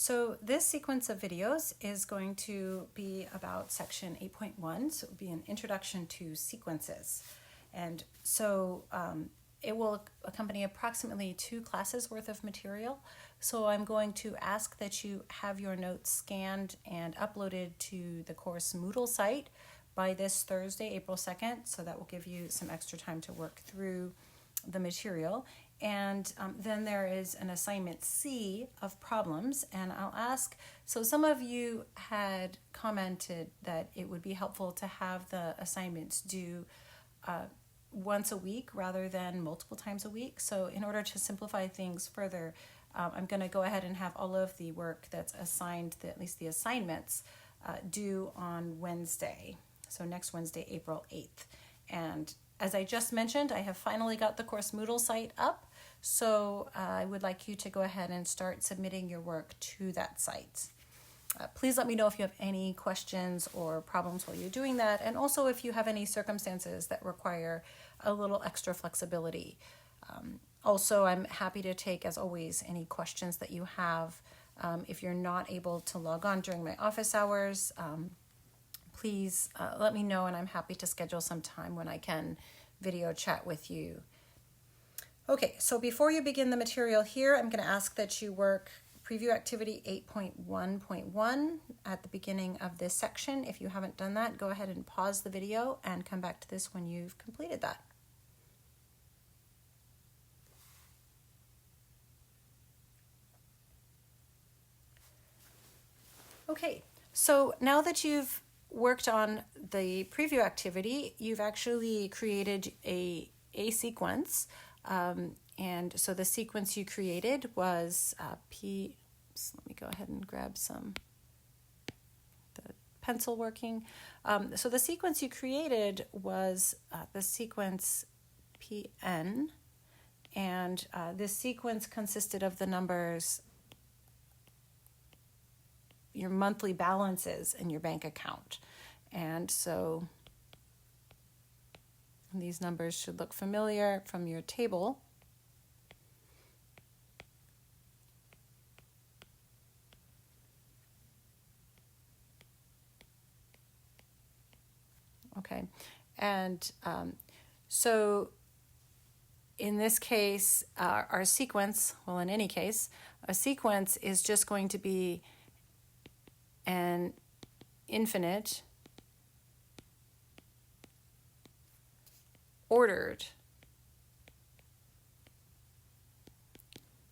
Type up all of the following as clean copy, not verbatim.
So this sequence of videos is going to be about section 8.1, so it will be an introduction to sequences. And so it will accompany approximately 2 classes worth of material. So I'm going to ask that you have your notes scanned and uploaded to the course Moodle site by this Thursday, April 2nd. So that will give you some extra time to work through the material. And then there is an assignment C of problems, and I'll ask, so some of you had commented that it would be helpful to have the assignments due once a week rather than multiple times a week. So in order to simplify things further, I'm going to go ahead and have all of the work that's assigned, at least the assignments, due on Wednesday. So next Wednesday, April 8th. And as I just mentioned, I have finally got the course Moodle site up. So I would like you to go ahead and start submitting your work to that site. Please let me know if you have any questions or problems while you're doing that, and also if you have any circumstances that require a little extra flexibility. Also, I'm happy to take, as always, any questions that you have. If you're not able to log on during my office hours, please let me know, and I'm happy to schedule some time when I can video chat with you. Okay, so before you begin the material here, I'm going to ask that you work preview activity 8.1.1 at the beginning of this section. If you haven't done that, go ahead and pause the video and come back to this when you've completed that. Okay, so now that you've worked on the preview activity, you've actually created a sequence. And so the sequence you created was so let me go ahead and grab the pencil working. So the sequence you created was the sequence PN, and this sequence consisted of the numbers, your monthly balances in your bank account. And so these numbers should look familiar from your table. Okay, and so in this case, our sequence, well, in any case, a sequence is just going to be an infinite ordered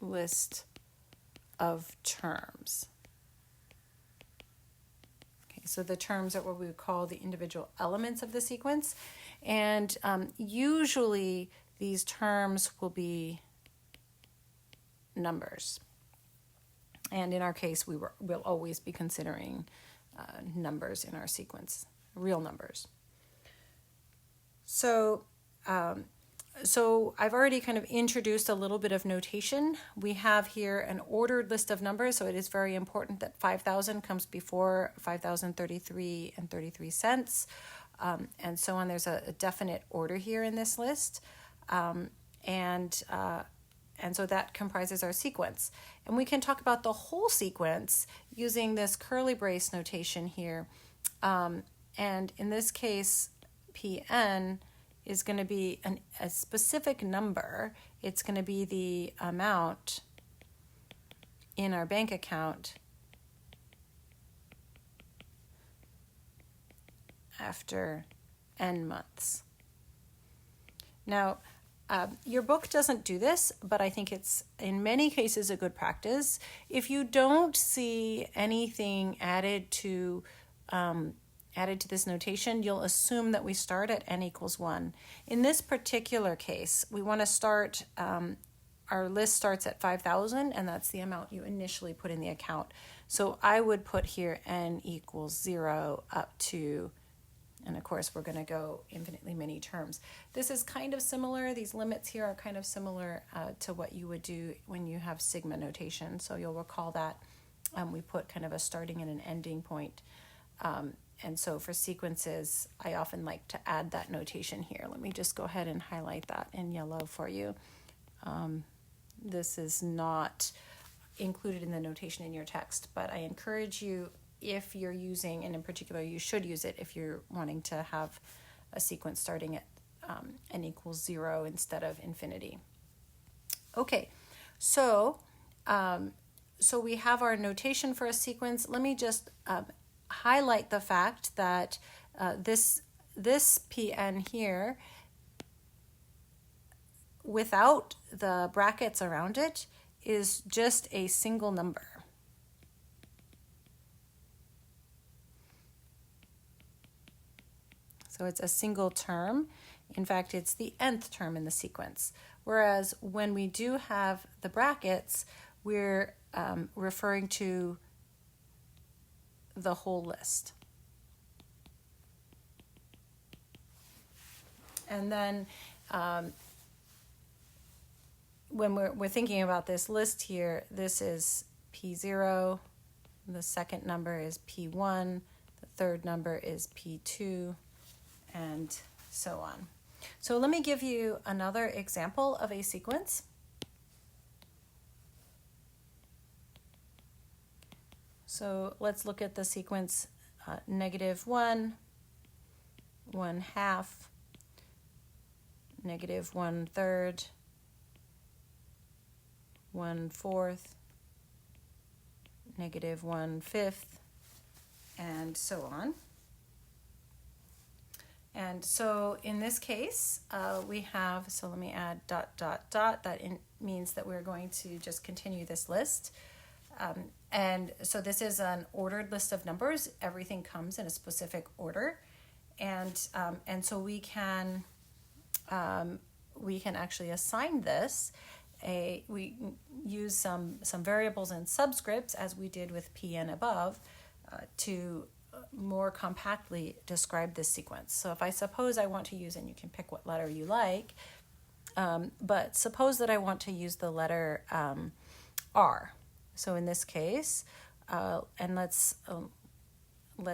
list of terms. Okay, so the terms are what we would call the individual elements of the sequence, and usually these terms will be numbers. And in our case, we'll always be considering numbers in our sequence, real numbers. So I've already kind of introduced a little bit of notation. We have here an ordered list of numbers, so it is very important that 5,000 comes before 5,033 and 33 cents, and so on. There's a definite order here in this list, and so that comprises our sequence. And we can talk about the whole sequence using this curly brace notation here, and in this case, PN is going to be a specific number. It's going to be the amount in our bank account after n months. Now, your book doesn't do this, but I think it's in many cases a good practice. If you don't see anything added to this notation, you'll assume that we start at n equals 1. In this particular case, we want to start, our list starts at 5,000, and that's the amount you initially put in the account. So I would put here n equals 0 up to, and of course we're going to go infinitely many terms. This is kind of similar, these limits here are kind of similar to what you would do when you have sigma notation. So you'll recall that we put kind of a starting and an ending point. And so for sequences, I often like to add that notation here. Let me just go ahead and highlight that in yellow for you. This is not included in the notation in your text, but I encourage you, if you're using, and in particular you should use it if you're wanting to have a sequence starting at n equals 0 instead of infinity. Okay, so we have our notation for a sequence. Let me just highlight the fact that this Pn here, without the brackets around it, is just a single number. So it's a single term. In fact, it's the nth term in the sequence. Whereas when we do have the brackets, we're referring to the whole list. And then when we're thinking about this list here, this is P0, the second number is P1, the third number is P2, and so on. So let me give you another example of a sequence. So let's look at the sequence -1, 1/2, -1/3, 1/4, -1/5, and so on. And so in this case, we have, so let me add ... That means that we're going to just continue this list. And so this is an ordered list of numbers. Everything comes in a specific order. And so we can actually assign this. We use some variables and subscripts, as we did with Pn above, to more compactly describe this sequence. So if I suppose I want to use, and you can pick what letter you like, but suppose that I want to use the letter R. So in this case, and let's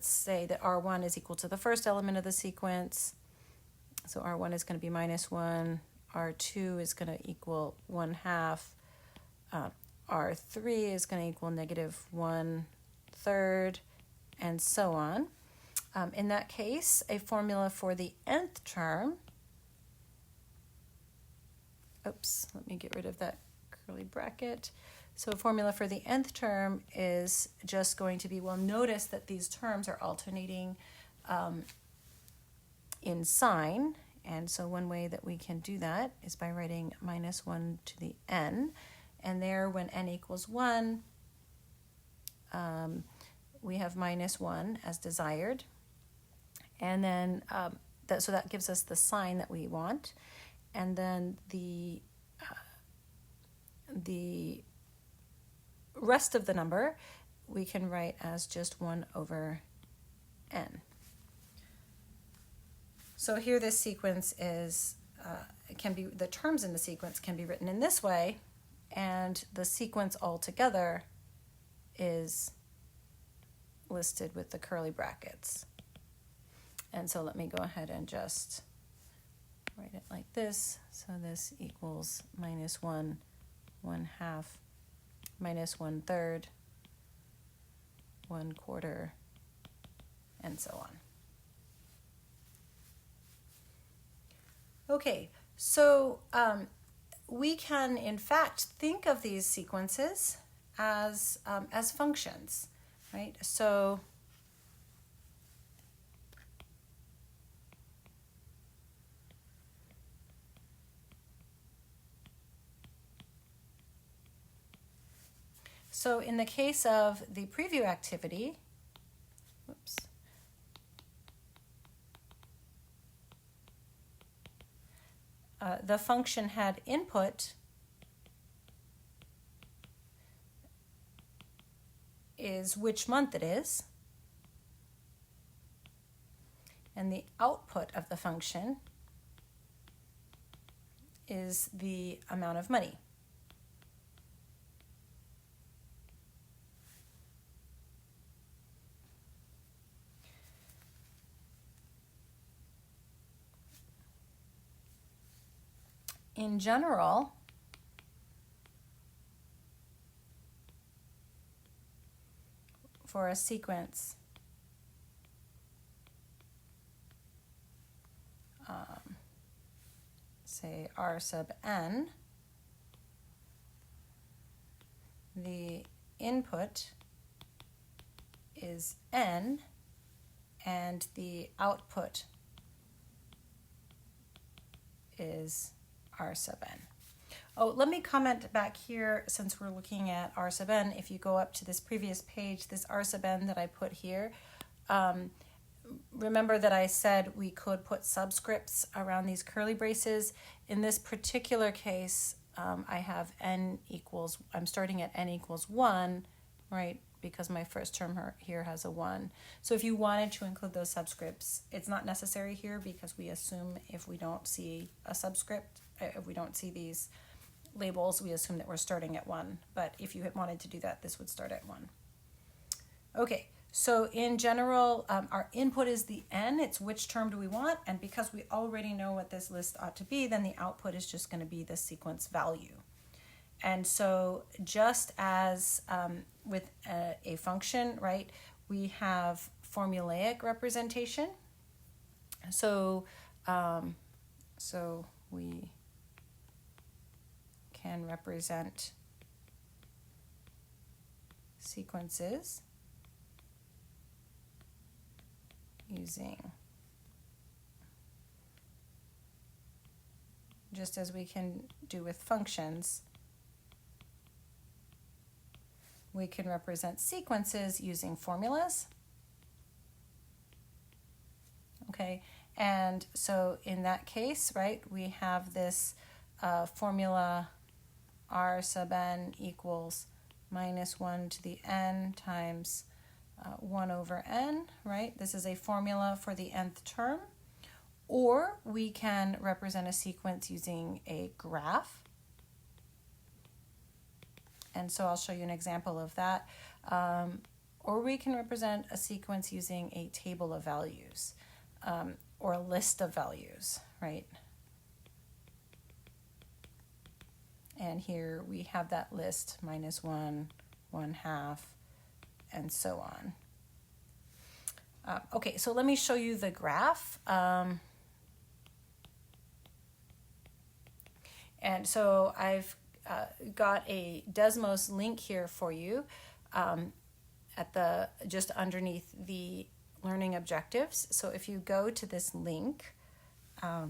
say that R1 is equal to the first element of the sequence. So R1 is going to be -1, R2 is going to equal 1/2, R3 is going to equal -1/3, and so on. In that case, a formula for the nth term, let me get rid of that curly bracket. So a formula for the nth term is just going to be, well, notice that these terms are alternating in sign. And so one way that we can do that is by writing -1 to the n. And there, when n equals 1, we have -1 as desired. And then, so that gives us the sign that we want. And then the rest of the number we can write as just 1/n. So here this sequence is, the terms in the sequence can be written in this way, and the sequence altogether is listed with the curly brackets. And so let me go ahead and just write it like this. So this equals -1, 1/2, -1/3, 1/4, and so on. Okay, so we can in fact think of these sequences as functions, right? So in the case of the preview activity, the function had input is which month it is, and the output of the function is the amount of money. In general, for a sequence say R sub n, the input is n and the output is R sub n. Oh, let me comment back here since we're looking at R sub n. If you go up to this previous page, this R sub n that I put here, remember that I said we could put subscripts around these curly braces. In this particular case, I have I'm starting at n equals 1, right, because my first term here has a 1. So if you wanted to include those subscripts, it's not necessary here because we assume if we don't see a subscript, if we don't see these labels, we assume that we're starting at 1. But if you had wanted to do that, this would start at 1. Okay. So in general, our input is the n, it's which term do we want, and because we already know what this list ought to be, then the output is just going to be the sequence value. And so just as with a function, right, we have formulaic representation. So, so we can represent sequences using, just as we can do with functions, we can represent sequences using formulas. Okay, and so in that case, right, we have this formula R sub n equals minus 1 to the n times 1 over n, right? This is a formula for the nth term. Or we can represent a sequence using a graph. And so I'll show you an example of that. Or we can represent a sequence using a table of values or a list of values, right? And here we have that list, minus 1, 1/2, and so on. Okay, so let me show you the graph. And so I've got a Desmos link here for you at just underneath the learning objectives. So if you go to this link, let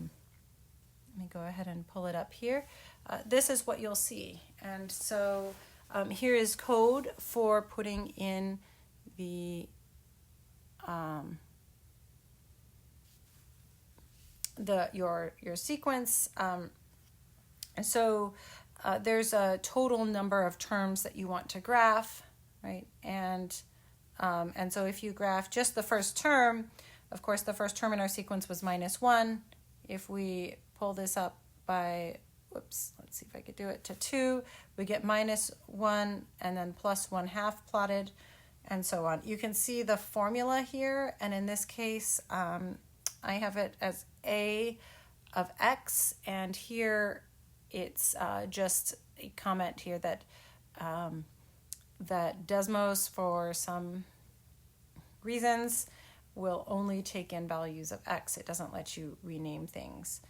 me go ahead and pull it up here. This is what you'll see. And so here is code for putting in your sequence. And so there's a total number of terms that you want to graph, right? And so if you graph just the first term, of course the first term in our sequence was minus 1. If we pull this up by, let's see if I could do it, to 2, we get minus 1 and then plus 1/2 plotted, and so on. You can see the formula here, and in this case, I have it as a of x, and here it's just a comment here that that Desmos, for some reasons, will only take in values of x. It doesn't let you rename things.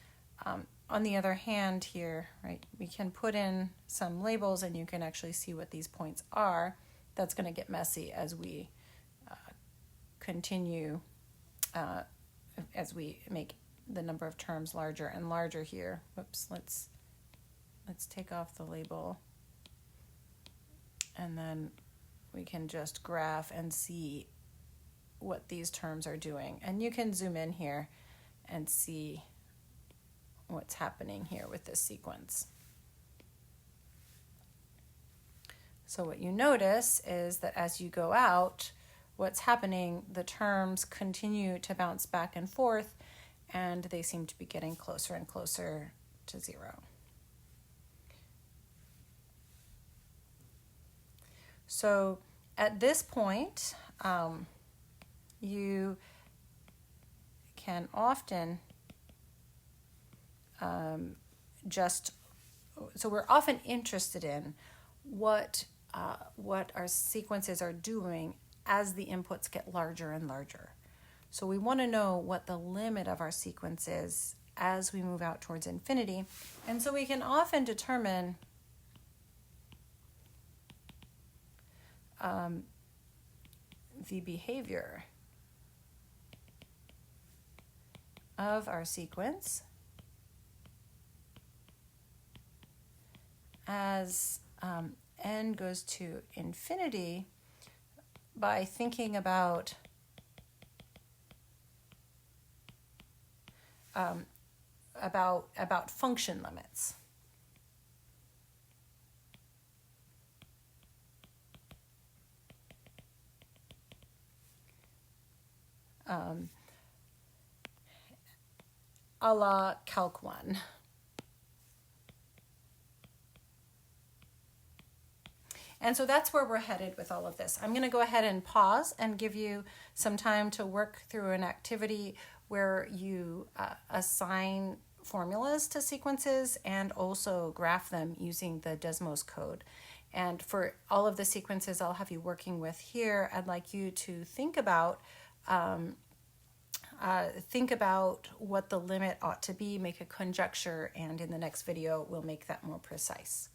On the other hand here, right, we can put in some labels and you can actually see what these points are. That's going to get messy as we continue, as we make the number of terms larger and larger here. Whoops, let's take off the label, and then we can just graph and see what these terms are doing. And you can zoom in here and see what's happening here with this sequence. So what you notice is that as you go out, what's happening, the terms continue to bounce back and forth, and they seem to be getting closer and closer to 0. So at this point, you can often so we're often interested in what our sequences are doing as the inputs get larger and larger. So we want to know what the limit of our sequence is as we move out towards infinity. And so we can often determine the behavior of our sequence as n goes to infinity by thinking about function limits. A la Calc 1. And so that's where we're headed with all of this. I'm going to go ahead and pause and give you some time to work through an activity where you assign formulas to sequences and also graph them using the Desmos code. And for all of the sequences I'll have you working with here, I'd like you to think about what the limit ought to be, make a conjecture, and in the next video we'll make that more precise.